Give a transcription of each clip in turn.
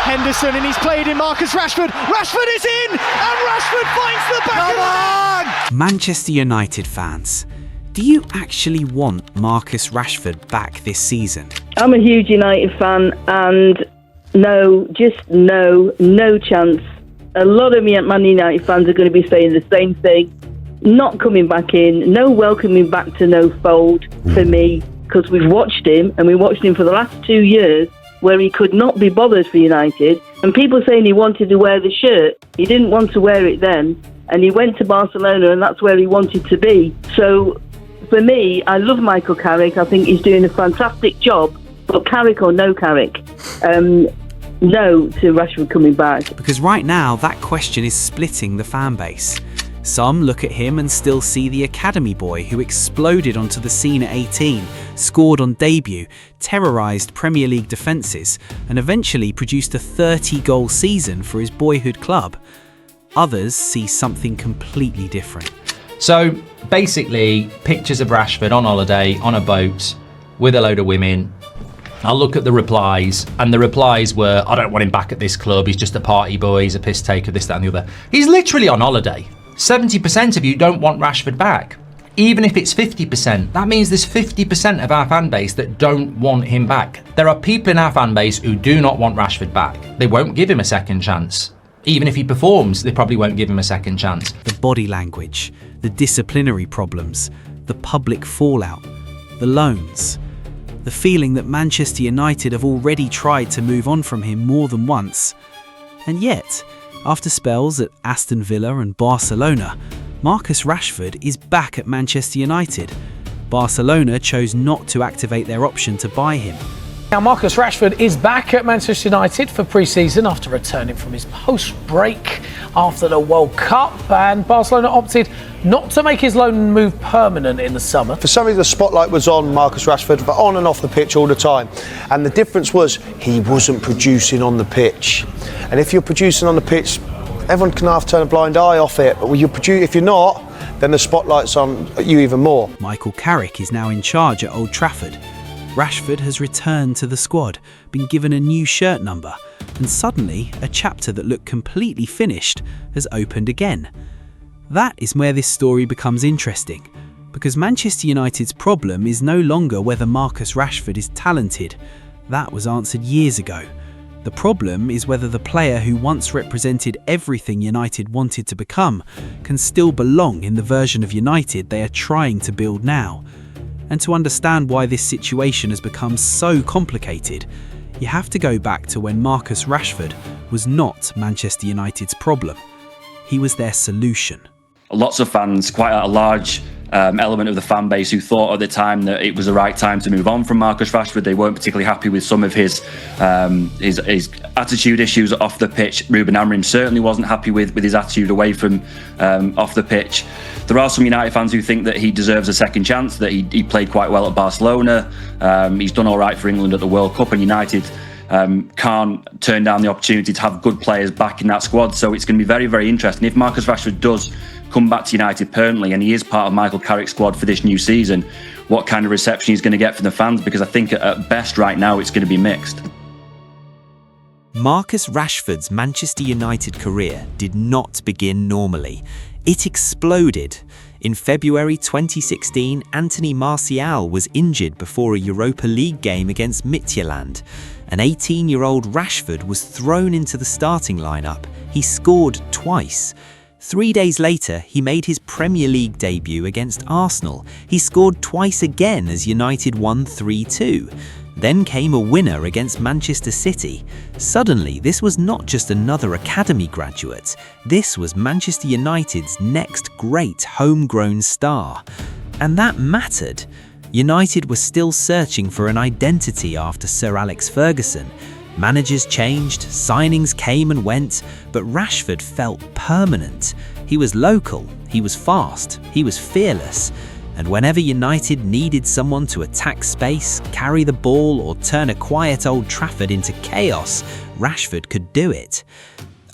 Henderson, and he's played in Marcus Rashford. Rashford is in, and Rashford finds the back of the net. Manchester United fans, do you actually want Marcus Rashford back this season? I'm a huge United fan, and no chance. A lot of Man United fans are going to be saying the same thing. Not coming back in, no welcoming back to no fold for me, because we've watched him, and we watched him for the last 2 years, where he could not be bothered for United, and people saying he wanted to wear the shirt. He didn't want to wear it then, and he went to Barcelona, and that's where he wanted to be. So, for me, I love Michael Carrick. I think he's doing a fantastic job, but Carrick or no Carrick, no to Rashford coming back. Because right now, that question is splitting the fan base. Some look at him and still see the academy boy who exploded onto the scene at 18, scored on debut, terrorised Premier League defences, and eventually produced a 30-goal season for his boyhood club. Others see something completely different. So basically, pictures of Rashford on holiday, on a boat, with a load of women. I'll look at the replies, and the replies were, I don't want him back at this club, he's just a party boy, he's a piss taker, this, that and the other. He's literally on holiday. 70% of you don't want Rashford back. Even if it's 50%, that means there's 50% of our fan base that don't want him back. There are people in our fan base who do not want Rashford back. They won't give him a second chance. Even if he performs, they probably won't give him a second chance. The body language, the disciplinary problems, the public fallout, the loans, the feeling that Manchester United have already tried to move on from him more than once. And yet, after spells at Aston Villa and Barcelona, Marcus Rashford is back at Manchester United. Barcelona chose not to activate their option to buy him. Now Marcus Rashford is back at Manchester United for pre-season after returning from his post-break after the World Cup, and Barcelona opted not to make his loan move permanent in the summer. For some reason the spotlight was on Marcus Rashford, but on and off the pitch all the time. And the difference was he wasn't producing on the pitch. And if you're producing on the pitch, everyone can half turn a blind eye off it. But if you're not, then the spotlight's on you even more. Michael Carrick is now in charge at Old Trafford. Rashford has returned to the squad, been given a new shirt number, and suddenly a chapter that looked completely finished has opened again. That is where this story becomes interesting, because Manchester United's problem is no longer whether Marcus Rashford is talented. That was answered years ago. The problem is whether the player who once represented everything United wanted to become can still belong in the version of United they are trying to build now. And to understand why this situation has become so complicated, you have to go back to when Marcus Rashford was not Manchester United's problem. He was their solution. Lots of fans, quite a large element of the fan base, who thought at the time that it was the right time to move on from Marcus Rashford. They weren't particularly happy with some of his attitude issues off the pitch. Ruben Amorim certainly wasn't happy with his attitude away from off the pitch. There are some United fans who think that he deserves a second chance, that he played quite well at Barcelona. He's done all right for England at the World Cup, and United can't turn down the opportunity to have good players back in that squad. So it's going to be very, very interesting. If Marcus Rashford does come back to United permanently, and he is part of Michael Carrick's squad for this new season, what kind of reception he's going to get from the fans, because I think at best right now it's going to be mixed. Marcus Rashford's Manchester United career did not begin normally. It exploded. In February 2016, Anthony Martial was injured before a Europa League game against Midtjylland. An 18-year-old Rashford was thrown into the starting lineup. He scored twice. 3 days later, he made his Premier League debut against Arsenal. He scored twice again as United won 3-2. Then came a winner against Manchester City. Suddenly, this was not just another academy graduate. This was Manchester United's next great homegrown star. And that mattered. United was still searching for an identity after Sir Alex Ferguson. Managers changed, signings came and went, but Rashford felt permanent. He was local, he was fast, he was fearless. And whenever United needed someone to attack space, carry the ball, or turn a quiet Old Trafford into chaos, Rashford could do it.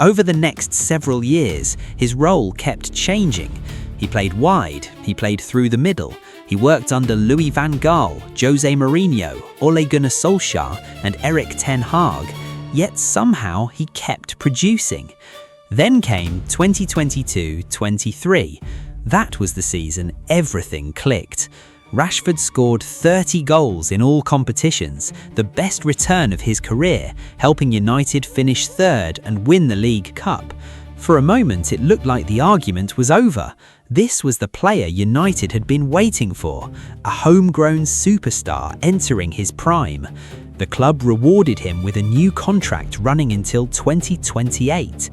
Over the next several years, his role kept changing. He played wide, he played through the middle, he worked under Louis van Gaal, Jose Mourinho, Ole Gunnar Solskjaer and Erik ten Hag, yet somehow he kept producing. Then came 2022-23. That was the season everything clicked. Rashford scored 30 goals in all competitions, the best return of his career, helping United finish third and win the League Cup. For a moment, it looked like the argument was over. This was the player United had been waiting for, a homegrown superstar entering his prime. The club rewarded him with a new contract running until 2028.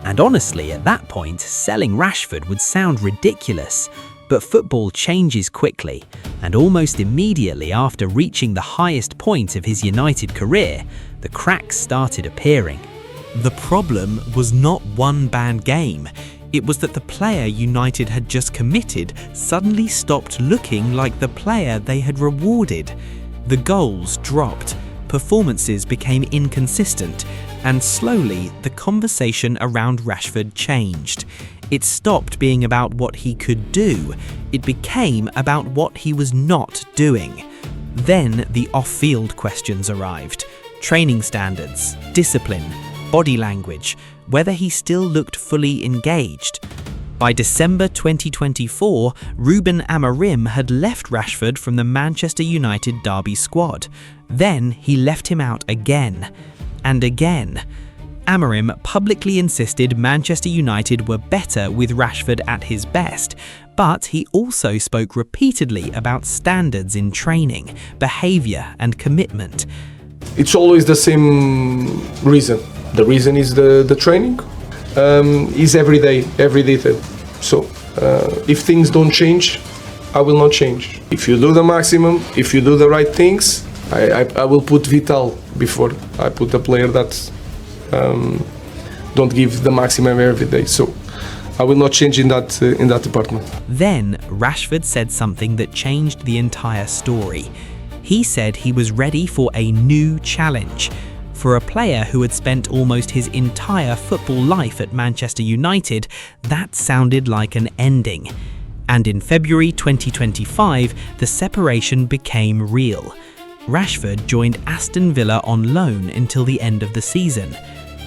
And honestly, at that point, selling Rashford would sound ridiculous. But football changes quickly, and almost immediately after reaching the highest point of his United career, the cracks started appearing. The problem was not one bad game. It was that the player United had just committed suddenly stopped looking like the player they had rewarded. The goals dropped, performances became inconsistent, and slowly the conversation around Rashford changed. It stopped being about what he could do. It became about what he was not doing. Then the off-field questions arrived. Training standards, discipline, body language, whether he still looked fully engaged. By December 2024, Ruben Amorim had left Rashford from the Manchester United derby squad. Then he left him out again and again. Amorim publicly insisted Manchester United were better with Rashford at his best, but he also spoke repeatedly about standards in training, behaviour and commitment. It's always the same reason. The reason is the training. Is every detail. So if things don't change, I will not change. If you do the maximum, if you do the right things, I will put Vital before I put a player that don't give the maximum every day. So I will not change in that department. Then Rashford said something that changed the entire story. He said he was ready for a new challenge. For a player who had spent almost his entire football life at Manchester United, that sounded like an ending. And in February 2025, the separation became real. Rashford joined Aston Villa on loan until the end of the season.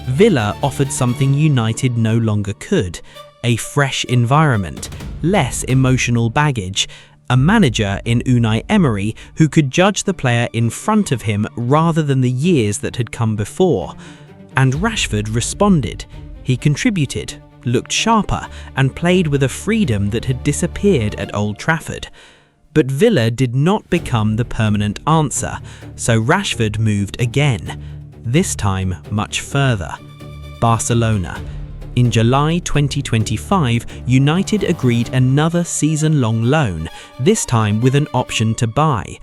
Villa offered something United no longer could: a fresh environment, less emotional baggage, a manager in Unai Emery who could judge the player in front of him rather than the years that had come before. And Rashford responded. He contributed, looked sharper, and played with a freedom that had disappeared at Old Trafford. But Villa did not become the permanent answer, so Rashford moved again, this time much further. Barcelona. In July 2025, United agreed another season-long loan, this time with an option to buy.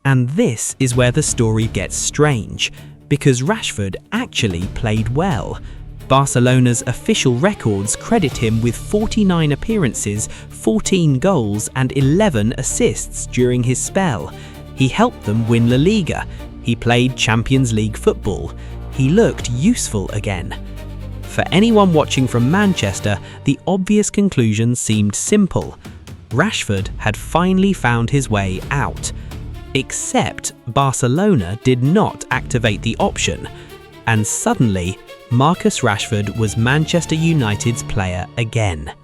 And this is where the story gets strange, because Rashford actually played well. Barcelona's official records credit him with 49 appearances, 14 goals and 11 assists during his spell. He helped them win La Liga. He played Champions League football. He looked useful again. For anyone watching from Manchester, the obvious conclusion seemed simple. Rashford had finally found his way out. Except Barcelona did not activate the option. And suddenly, Marcus Rashford was Manchester United's player again.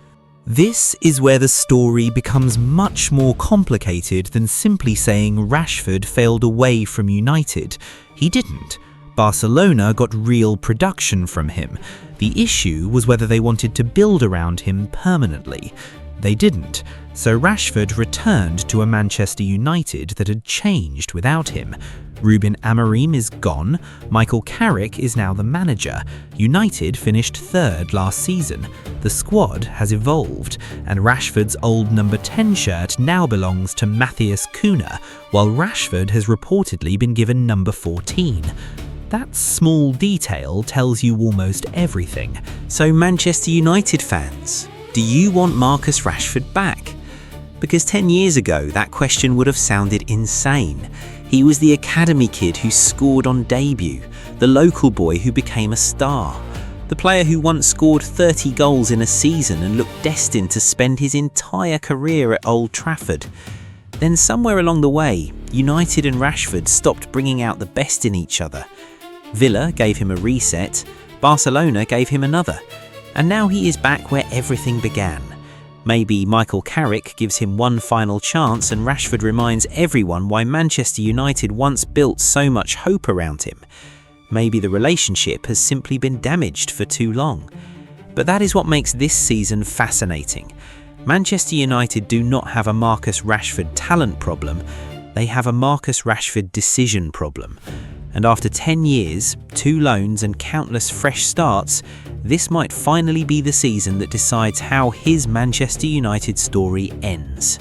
This is where the story becomes much more complicated than simply saying Rashford failed away from United. He didn't. Barcelona got real production from him. The issue was whether they wanted to build around him permanently. They didn't, so Rashford returned to a Manchester United that had changed without him. Ruben Amorim is gone, Michael Carrick is now the manager. United finished third last season. The squad has evolved, and Rashford's old number 10 shirt now belongs to Matthias Cunha, while Rashford has reportedly been given number 14. That small detail tells you almost everything. So Manchester United fans, do you want Marcus Rashford back? Because 10 years ago, that question would have sounded insane. He was the academy kid who scored on debut, the local boy who became a star, the player who once scored 30 goals in a season and looked destined to spend his entire career at Old Trafford. Then somewhere along the way, United and Rashford stopped bringing out the best in each other. Villa gave him a reset, Barcelona gave him another, and now he is back where everything began. Maybe Michael Carrick gives him one final chance and Rashford reminds everyone why Manchester United once built so much hope around him. Maybe the relationship has simply been damaged for too long. But that is what makes this season fascinating. Manchester United do not have a Marcus Rashford talent problem, they have a Marcus Rashford decision problem. And after 10 years, 2 loans and countless fresh starts, this might finally be the season that decides how his Manchester United story ends.